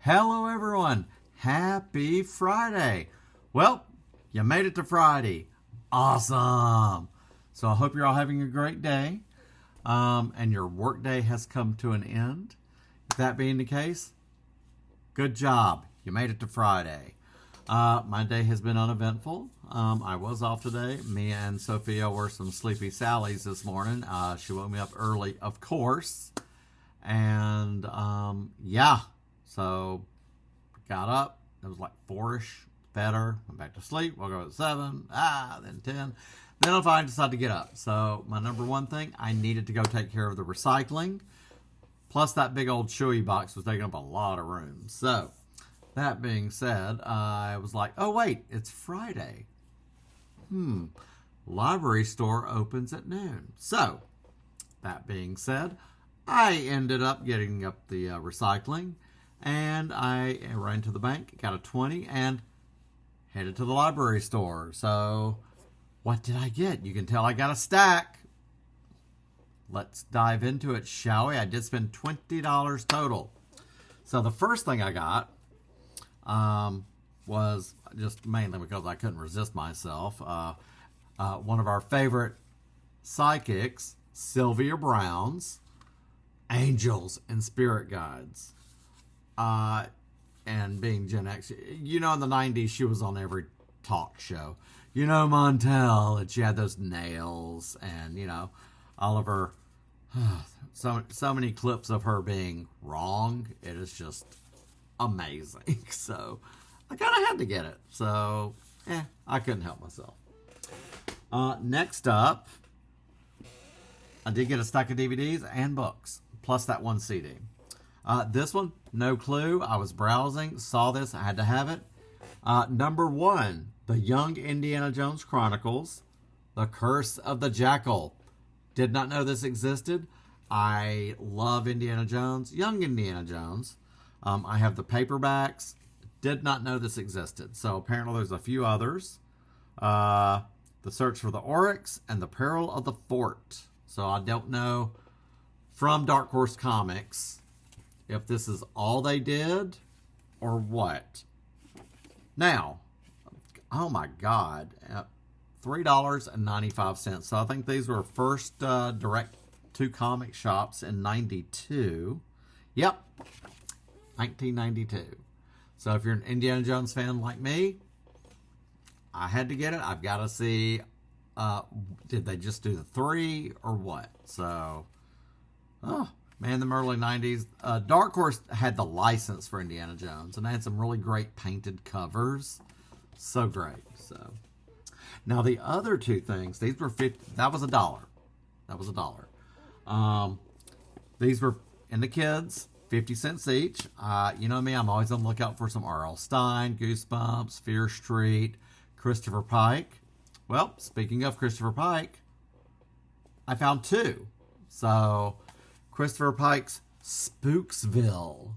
Hello everyone, happy Friday. Well, you made it to Friday. Awesome. So I hope you're all having a great day and your work day has come to an end. If that being the case, good job. You made it to Friday. My day has been uneventful. I was off today. Me and Sophia were some sleepy Sallies this morning. She woke me up early, of course. And yeah, so got up. It was like 4-ish, fed her, went back to sleep, woke up at 7, then 10. Then I finally decided to get up. So my number one thing, I needed to go take care of the recycling. Plus that big old chewy box was taking up a lot of room. So that being said, I was like, oh wait, it's Friday. Library store opens at noon. So that being said, I ended up getting up the recycling, and I ran to the bank, got a 20, and headed to the library store. So what did I get? You can tell I got a stack. Let's dive into it, shall we? I did spend $20 total. So the first thing I got was just mainly because I couldn't resist myself. One of our favorite psychics, Sylvia Browne's Angels and Spirit Guides. And being Gen X, you know, in the 90s, she was on every talk show. You know, Montel, and she had those nails, and, you know, all of her, so many clips of her being wrong. It is just amazing. So I kind of had to get it. So, I couldn't help myself. Next up, I did get a stack of DVDs and books, plus that one CD. This one, no clue. I was browsing, saw this, I had to have it. Number 1, The Young Indiana Jones Chronicles, The Curse of the Jackal. Did not know this existed. I love Indiana Jones, young Indiana Jones. I have the paperbacks. Did not know this existed. So apparently there's a few others. The Search for the Oryx and The Peril of the Fort. So I don't know from Dark Horse Comics if this is all they did or what. Now, oh my God, $3.95. So I think these were first direct to comic shops in 92. Yep, 1992. So if you're an Indiana Jones fan like me, I had to get it. I've got to see, did they just do the 3 or what? So, oh man, the early 90s. Dark Horse had the license for Indiana Jones, and they had some really great painted covers. So great. So now the other two things, these were 50. That was $1. That was $1. These were in the kids, 50 cents each. You know me, I'm always on the lookout for some R.L. Stine, Goosebumps, Fear Street, Christopher Pike. Well, speaking of Christopher Pike, I found 2. So Christopher Pike's Spooksville.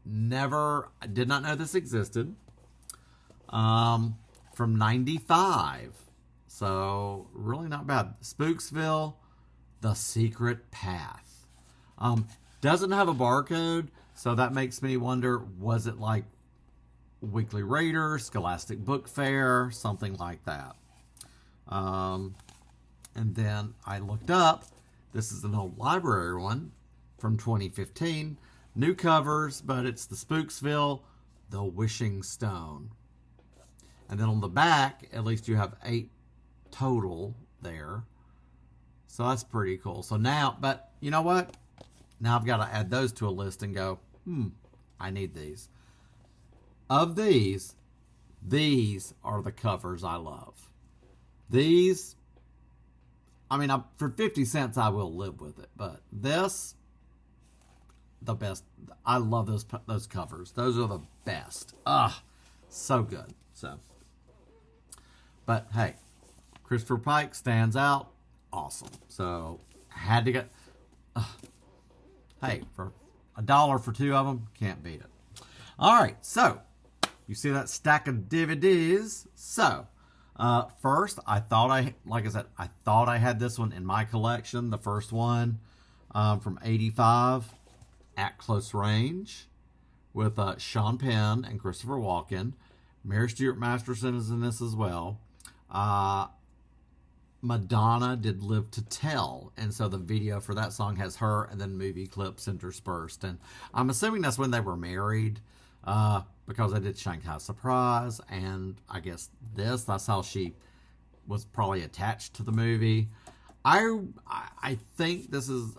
I did not know this existed. From 95. So really not bad. Spooksville, The Secret Path. Doesn't have a barcode, so that makes me wonder, was it like Weekly Reader, Scholastic Book Fair, something like that. And then I looked up, this is an old library one from 2015. New covers, but it's the Spooksville, The Wishing Stone. And then on the back, at least you have 8 total there. So that's pretty cool. So now, but you know what? Now I've got to add those to a list and go, I need these. Of these are the covers I love. These, I mean, for 50 cents, I will live with it. But this, the best. I love those covers. Those are the best. So good. So, but hey, Christopher Pike stands out. Awesome. So, had to get. Hey, for $1 for 2 of them, can't beat it. All right, so you see that stack of DVDs. So, first, I thought I had this one in my collection. The first one from '85, At Close Range, with Sean Penn and Christopher Walken. Mary Stuart Masterson is in this as well. Madonna did Live to Tell, and so the video for that song has her and then movie clips interspersed. And I'm assuming that's when they were married, because I did Shanghai Surprise, and I guess that's how she was probably attached to the movie. I think this is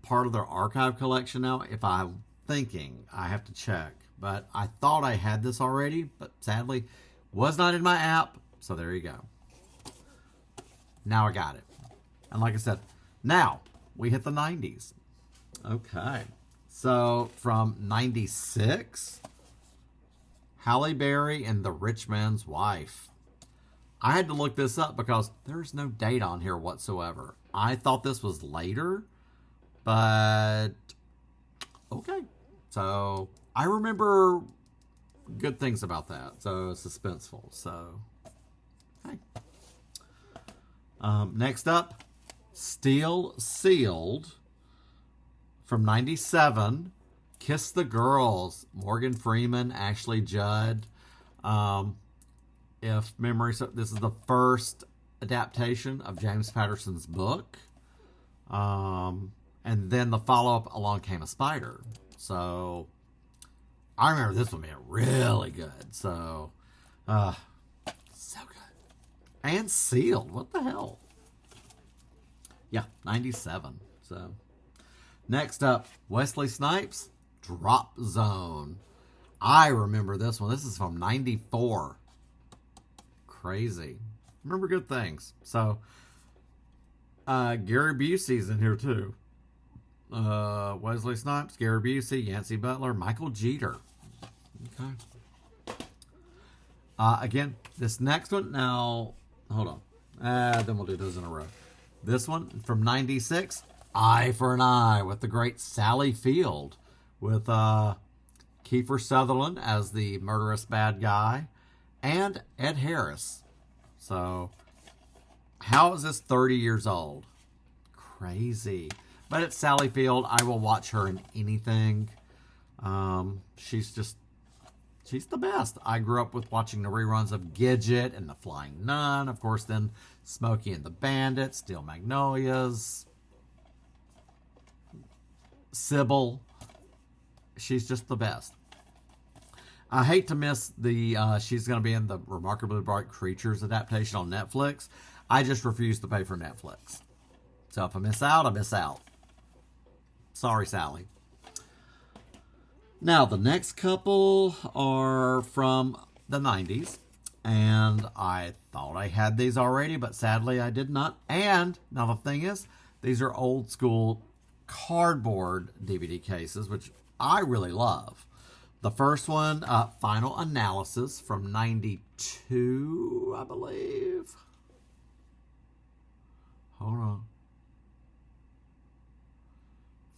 part of their archive collection now. If I'm thinking, I have to check. But I thought I had this already, but sadly was not in my app. So there you go. Now I got it. And like I said, now we hit the 90s. Okay. So from 96, Halle Berry and The Rich Man's Wife. I had to look this up because there's no date on here whatsoever. I thought this was later, but okay. So I remember good things about that. So suspenseful. So, hey. Next up, Steel Sealed from 97. Kiss the Girls. Morgan Freeman, Ashley Judd. If memory serves, this is the first adaptation of James Patterson's book. And then the follow-up, Along Came a Spider. So I remember this one being really good. So, so good. And Sealed. What the hell? Yeah, 97. So, next up, Wesley Snipes, Drop Zone. I remember this one. This is from 94. Crazy. Remember good things. So, Gary Busey's in here too. Wesley Snipes, Gary Busey, Yancey Butler, Michael Jeter. Okay. Again, this next one, now, hold on. Then we'll do those in a row. This one from 96, Eye for an Eye with the great Sally Field, with Kiefer Sutherland as the murderous bad guy, and Ed Harris. So, how is this 30 years old? Crazy. But it's Sally Field. I will watch her in anything. She's the best. I grew up with watching the reruns of Gidget and The Flying Nun. Of course, then Smokey and the Bandit, Steel Magnolias, Sybil. She's just the best. I hate to miss she's going to be in the Remarkably Bright Creatures adaptation on Netflix. I just refuse to pay for Netflix. So if I miss out, I miss out. Sorry, Sally. Now, the next couple are from the 90s. And I thought I had these already, but sadly I did not. And now the thing is, these are old school cardboard DVD cases, which I really love. The first one, Final Analysis from 92, I believe. Hold on.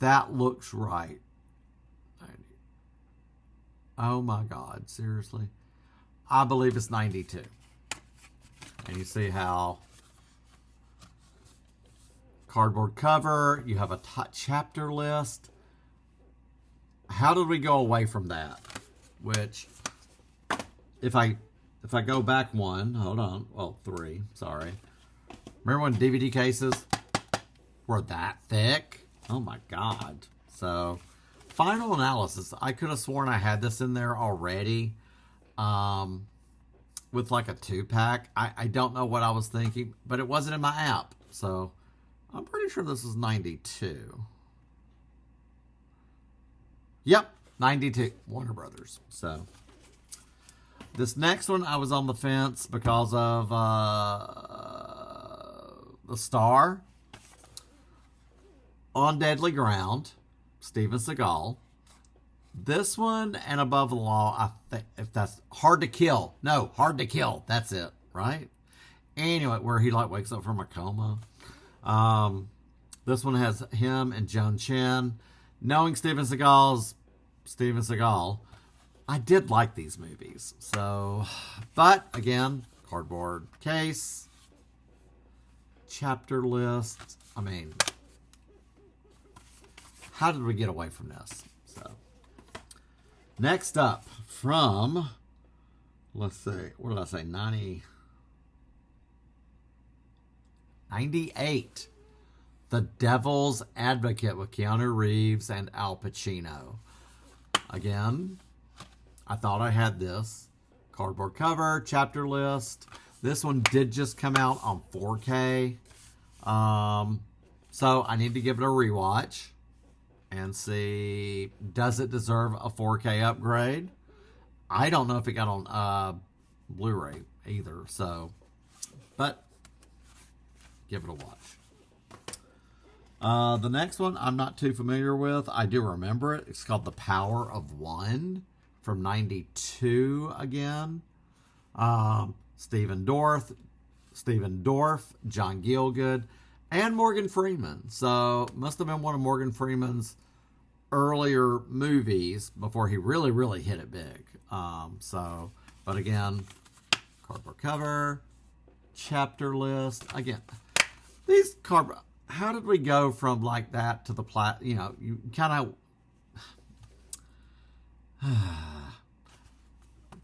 That looks right. Oh my God, seriously? I believe it's 92. And you see how cardboard cover, you have a chapter list. How did we go away from that? Which, if I go back one, hold on, well, 3, sorry. Remember when DVD cases were that thick? Oh my God. So, Final Analysis. I could have sworn I had this in there already. With like a 2-pack. I don't know what I was thinking, but it wasn't in my app. So, I'm pretty sure this is 92. Yep, 92. Warner Brothers. So, this next one I was on the fence because of the star. On Deadly Ground, Steven Seagal. This one and Above the Law, I think, if that's Hard to Kill. No, Hard to Kill. That's it, right? Anyway, where he like wakes up from a coma. This one has him and Joan Chen. Knowing Steven Seagal, I did like these movies. So, but again, cardboard case, chapter list. I mean, how did we get away from this? So, Next up from, let's see, what did I say? 98. The Devil's Advocate with Keanu Reeves and Al Pacino. Again, I thought I had this. Cardboard cover, chapter list. This one did just come out on 4K. So I need to give it a rewatch and see, does it deserve a 4K upgrade? I don't know if it got on Blu-ray either, so, but give it a watch. The next one I'm not too familiar with. I do remember it. It's called The Power of One from 92 again. Stephen Dorff, John Gielgud, and Morgan Freeman. So must have been one of Morgan Freeman's earlier movies before he really, really hit it big. But again, cardboard cover, chapter list. Again, these cardboard. How did we go from like that to the you know, you kind of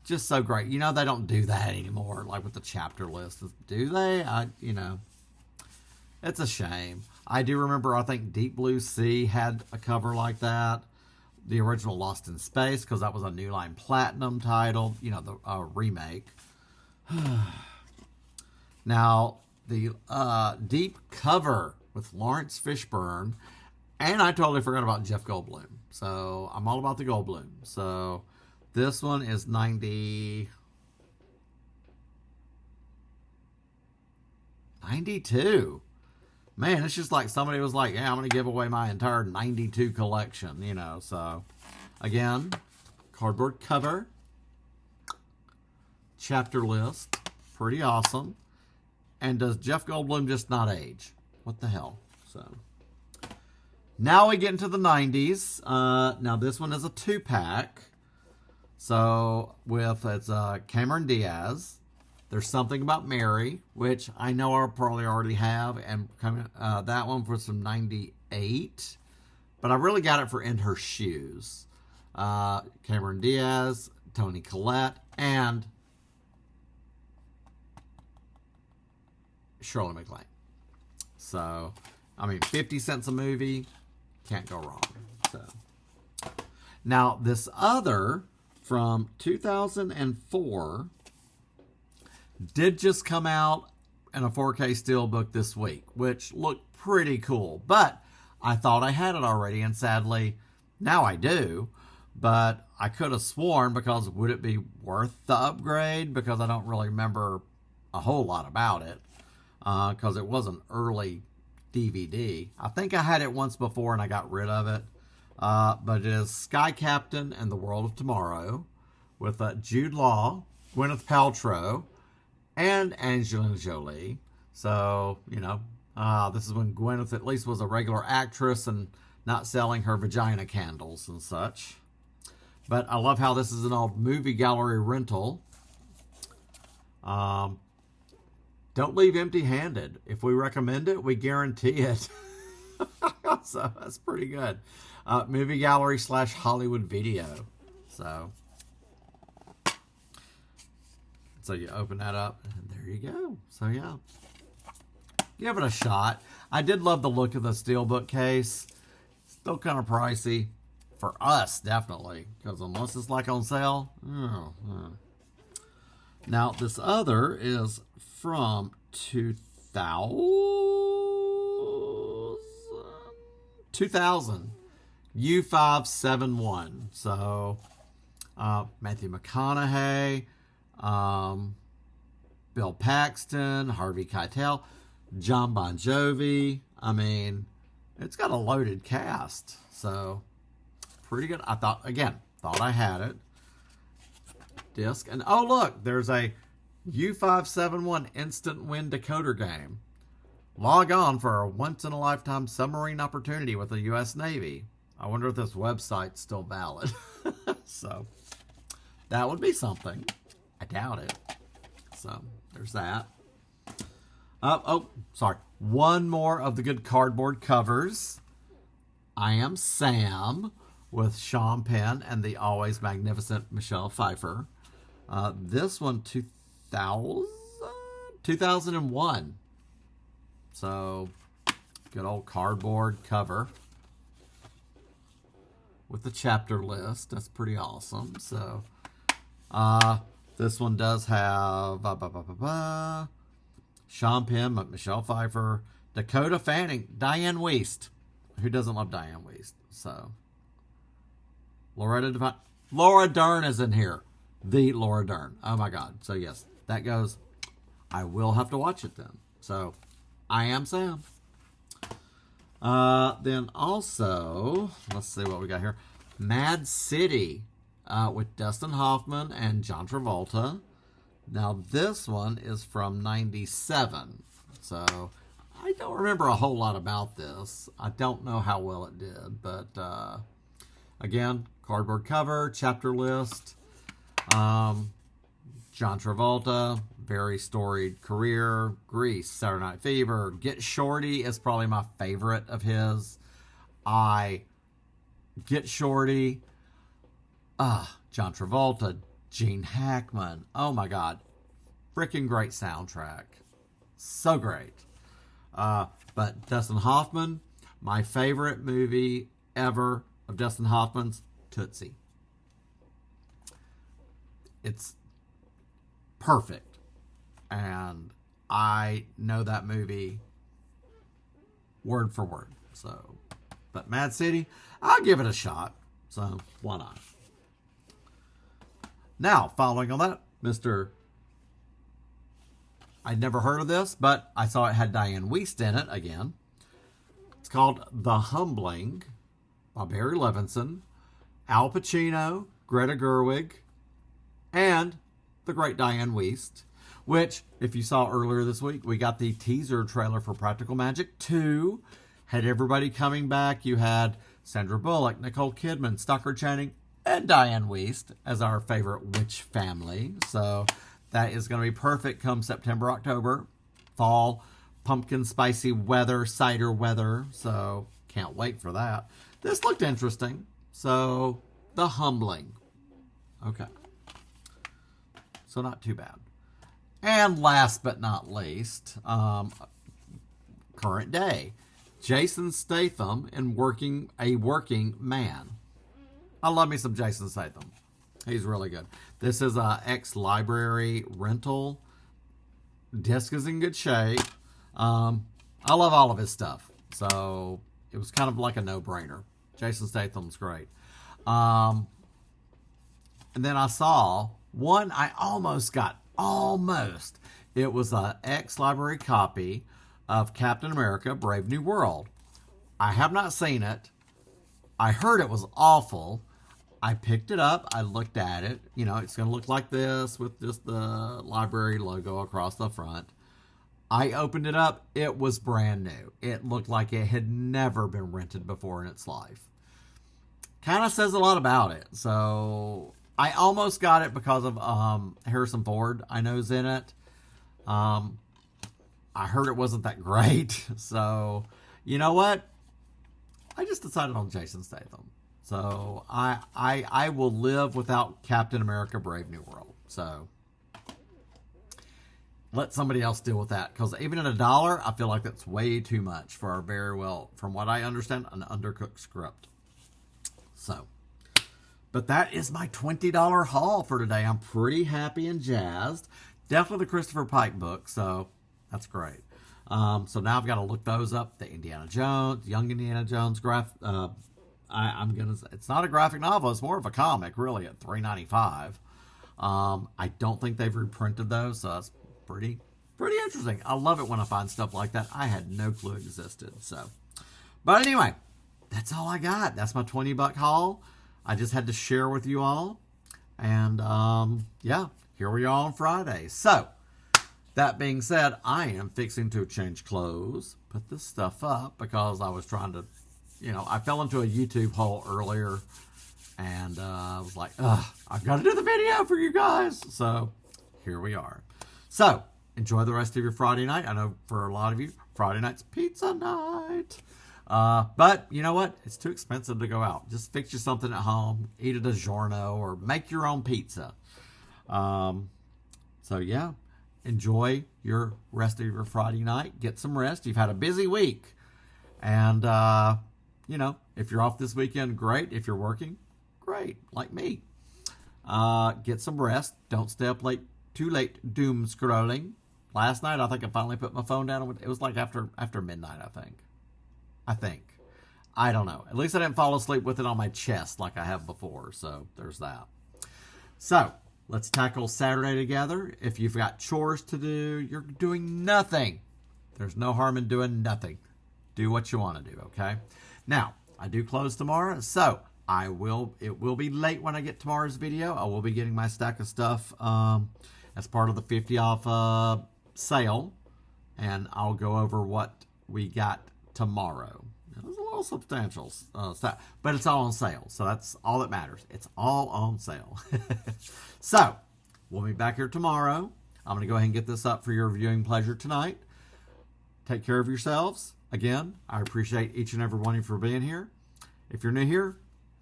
just so great. You know, they don't do that anymore, like with the chapter list. Do they? You know, it's a shame. I do remember, I think Deep Blue Sea had a cover like that. The original Lost in Space, because that was a New Line Platinum title, you know, the remake. Now, the deep cover with Lawrence Fishburne, and I totally forgot about Jeff Goldblum. So I'm all about the Goldblum. So this one is 92. Man, it's just like somebody was like, yeah, I'm going to give away my entire 92 collection, you know. So again, cardboard cover, chapter list, pretty awesome. And does Jeff Goldblum just not age? What the hell? So now we get into the 90s. Now this one is a 2-pack. So it's Cameron Diaz. There's Something About Mary, which I know I probably already have, and that one was from 98. But I really got it for In Her Shoes. Cameron Diaz, Toni Collette, and Shirley MacLaine. So, I mean, 50 cents a movie, can't go wrong. So, now this other from 2004 did just come out in a 4K steelbook this week, which looked pretty cool. But I thought I had it already, and sadly, now I do. But I could have sworn, because would it be worth the upgrade? Because I don't really remember a whole lot about it. Because it was an early DVD. I think I had it once before and I got rid of it. But it is Sky Captain and the World of Tomorrow with Jude Law, Gwyneth Paltrow, and Angelina Jolie. So, you know, this is when Gwyneth at least was a regular actress and not selling her vagina candles and such. But I love how this is an old movie gallery rental. Don't leave empty-handed. If we recommend it, we guarantee it. So that's pretty good. Movie gallery / Hollywood Video. So you open that up, and there you go. So yeah, give it a shot. I did love the look of the steelbook case. Still kind of pricey for us, definitely, because unless it's like on sale. Now this other is from 2000 U571. So Matthew McConaughey, Bill Paxton, Harvey Keitel, John Bon Jovi. I mean, it's got a loaded cast. So pretty good. I thought I had it. Disc. And oh look, there's a U571 instant win decoder game. Log on for a once-in-a-lifetime submarine opportunity with the U.S. Navy. I wonder if this website's still valid. So, that would be something. I doubt it. So, there's that. Sorry. One more of the good cardboard covers. I Am Sam with Sean Penn and the always magnificent Michelle Pfeiffer. This one, 2001. So, good old cardboard cover with the chapter list. That's pretty awesome. So, this one does have Sean Penn, Michelle Pfeiffer, Dakota Fanning, Diane Wiest. Who doesn't love Diane Wiest? So, Laura Dern is in here. The Laura Dern. Oh my God. So yes, that goes. I will have to watch it then. So, I am Sam. Then also, let's see what we got here. Mad City with Dustin Hoffman and John Travolta. Now, this one is from 97. So, I don't remember a whole lot about this. I don't know how well it did. But, again, cardboard cover, chapter list. John Travolta, very storied career. Grease, Saturday Night Fever. Get Shorty is probably my favorite of his. Get Shorty. John Travolta, Gene Hackman. Oh my God. Freaking great soundtrack. So great. But Dustin Hoffman, my favorite movie ever of Dustin Hoffman's, Tootsie. It's perfect. And I know that movie word for word. So, but Mad City, I'll give it a shot. So, why not? Now, following on that, I'd never heard of this, but I saw it had Diane Wiest in it again. It's called The Humbling by Barry Levinson, Al Pacino, Greta Gerwig, and the great Diane Wiest, which, if you saw earlier this week, we got the teaser trailer for Practical Magic 2. Had everybody coming back. You had Sandra Bullock, Nicole Kidman, Stockard Channing, and Diane Wiest as our favorite witch family. So that is going to be perfect come September, October. Fall, pumpkin spicy weather, cider weather. So can't wait for that. This looked interesting. So, The Humbling. Okay. So not too bad. And last but not least, current day. Jason Statham in Working Man. I love me some Jason Statham. He's really good. This is a ex-library rental. Disc is in good shape. I love all of his stuff. So it was kind of like a no-brainer. Jason Statham's great. And then I saw one I almost got. Almost. It was an ex-library copy of Captain America, Brave New World. I have not seen it. I heard it was awful. I picked it up. I looked at it. You know, it's going to look like this with just the library logo across the front. I opened it up. It was brand new. It looked like it had never been rented before in its life. Kind of says a lot about it. So I almost got it because of Harrison Ford, I know, is in it. I heard it wasn't that great. So, you know what? I just decided on Jason Statham. So, I will live without Captain America Brave New World. So, let somebody else deal with that. Because even at $1, I feel like that's way too much for our very well, from what I understand, an undercooked script. So, but that is my $20 haul for today. I'm pretty happy and jazzed. Definitely the Christopher Pike book, so that's great. So now I've got to look those up. The Indiana Jones, Young Indiana Jones it's not a graphic novel. It's more of a comic, really, at $3.95. I don't think they've reprinted those, so that's pretty interesting. I love it when I find stuff like that. I had no clue it existed. So, but anyway, that's all I got. That's my $20 haul. I just had to share with you all. And, yeah, here we are on Friday. So, that being said, I am fixing to change clothes, put this stuff up, because I was trying to, I fell into a YouTube hole earlier, and I was like, I've got to do the video for you guys. So, here we are. So, enjoy the rest of your Friday night. I know for a lot of you, Friday night's pizza night. But you know what? It's too expensive to go out. Just fix you something at home, eat a DiGiorno, or make your own pizza. So yeah, enjoy your rest of your Friday night. Get some rest. You've had a busy week. And, you know, if you're off this weekend, great. If you're working, great, like me. Get some rest. Don't stay up too late doom scrolling. Last night, I think I finally put my phone down. It was like after midnight, I think. I don't know. At least I didn't fall asleep with it on my chest like I have before. So there's that. So let's tackle Saturday together. If you've got chores to do, you're doing nothing. There's no harm in doing nothing. Do what you want to do, okay? Now, I do close tomorrow, so it will be late when I get tomorrow's video. I will be getting my stack of stuff as part of the 50 off sale, and I'll go over what we got tomorrow. It was a little substantial stuff, but it's all on sale, so that's all that matters. It's all on sale. So, we'll be back here tomorrow. I'm going to go ahead and get this up for your viewing pleasure tonight. Take care of yourselves. Again, I appreciate each and every one of you for being here. If you're new here,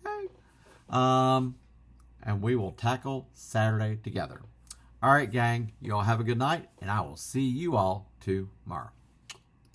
hey. And we will tackle Saturday together. All right, gang. You all have a good night, and I will see you all tomorrow.